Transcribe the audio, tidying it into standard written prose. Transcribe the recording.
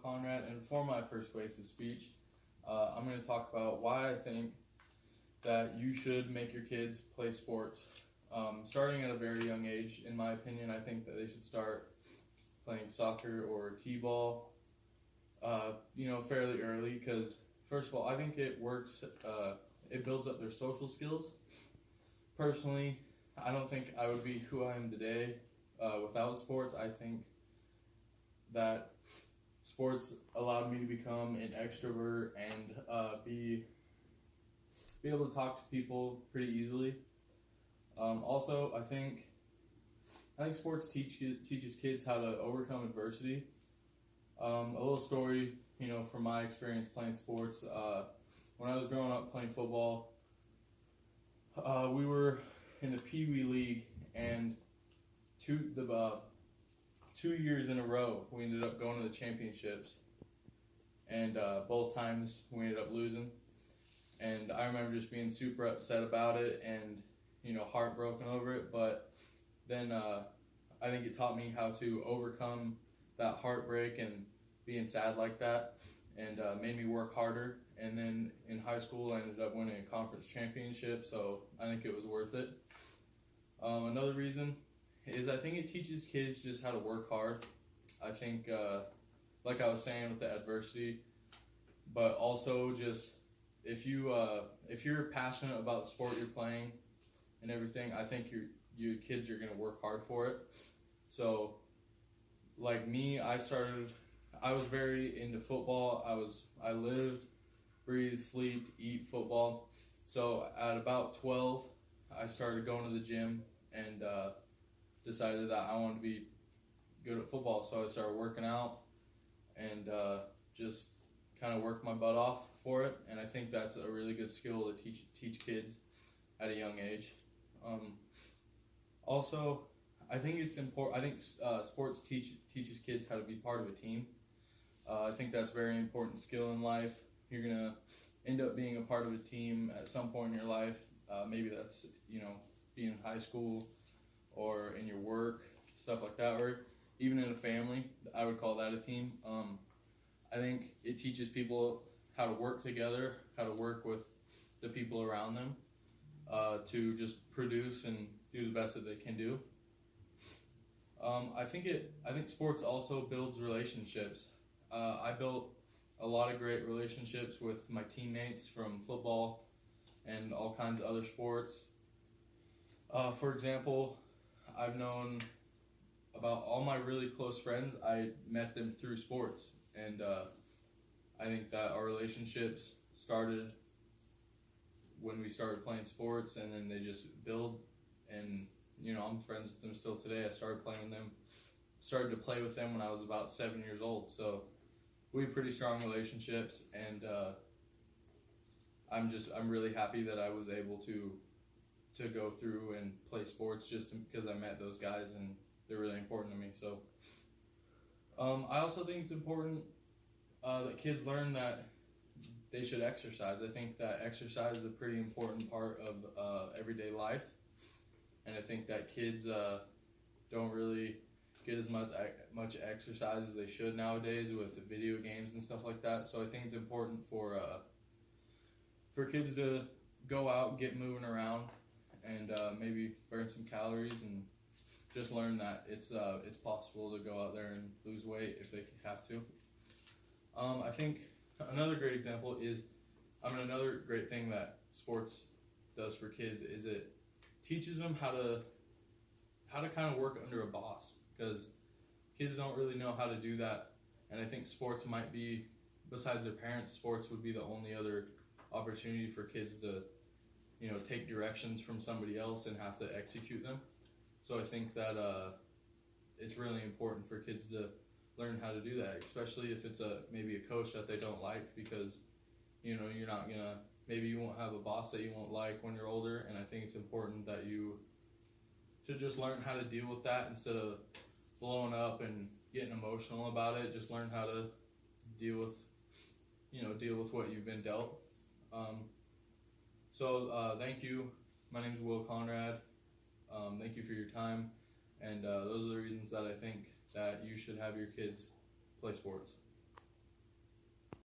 Conrad, and for my persuasive speech, I'm going to talk about why I think that you should make your kids play sports. Starting at a very young age, in my opinion, I think that they should start playing soccer or t-ball, fairly early because, first of all, I think it works, it builds up their social skills. Personally, I don't think I would be who I am today without sports. I think that sports allowed me to become an extrovert and be able to talk to people pretty easily. Also, I think sports teaches kids how to overcome adversity. A little story, from my experience playing sports. When I was growing up playing football, we were in the Pee Wee League, and 2 years in a row we ended up going to the championships, and both times we ended up losing. And I remember just being super upset about it and heartbroken over it. But then I think it taught me how to overcome that heartbreak and being sad like that, and made me work harder. And then in high school, I ended up winning a conference championship, so I think it was worth it. Another reason is I think it teaches kids just how to work hard. I think, like I was saying with the adversity, but also just if you're passionate about the sport you're playing and everything, I think your kids are gonna work hard for it. So, like me, I was very into football. I lived, breathed, slept, eat football. So at about 12, I started going to the gym and decided that I wanted to be good at football. So I started working out and just kind of worked my butt off for it. And I think that's a really good skill to teach kids at a young age. Also, I think it's important. I think sports teaches kids how to be part of a team. I think that's a very important skill in life. You're gonna end up being a part of a team at some point in your life. Maybe that's being in high school or in your work, stuff like that, or even in a family. I would call that a team. I think it teaches people how to work together, how to work with the people around them, to just produce and do the best that they can do. I think sports also builds relationships. I built a lot of great relationships with my teammates from football and all kinds of other sports. For example, I've known about all my really close friends. I met them through sports, and I think that our relationships started when we started playing sports, and then they just build. And I'm friends with them still today. I started to play with them when I was about 7 years old. So we have pretty strong relationships, and I'm really happy that I was able to go through and play sports just because I met those guys, and they're really important to me. So I also think it's important that kids learn that they should exercise. I think that exercise is a pretty important part of everyday life, and I think that kids don't really get as much exercise as they should nowadays with video games and stuff like that. So I think it's important for kids to go out, get moving around, and maybe burn some calories, and just learn that it's possible to go out there and lose weight if they have to. I think another great example is, another great thing that sports does for kids is it teaches them how to kind of work under a boss, because kids don't really know how to do that. And I think sports might be, besides their parents, sports would be the only other opportunity for kids to take directions from somebody else and have to execute them. So I think that it's really important for kids to learn how to do that, especially if it's maybe a coach that they don't like, because you're not gonna, maybe you won't have a boss that you won't like when you're older. And I think it's important that you should just learn how to deal with that instead of blowing up and getting emotional about it. Just learn how to deal with what you've been dealt. Thank you. My name is Will Conrad. Thank you for your time, and those are the reasons that I think that you should have your kids play sports.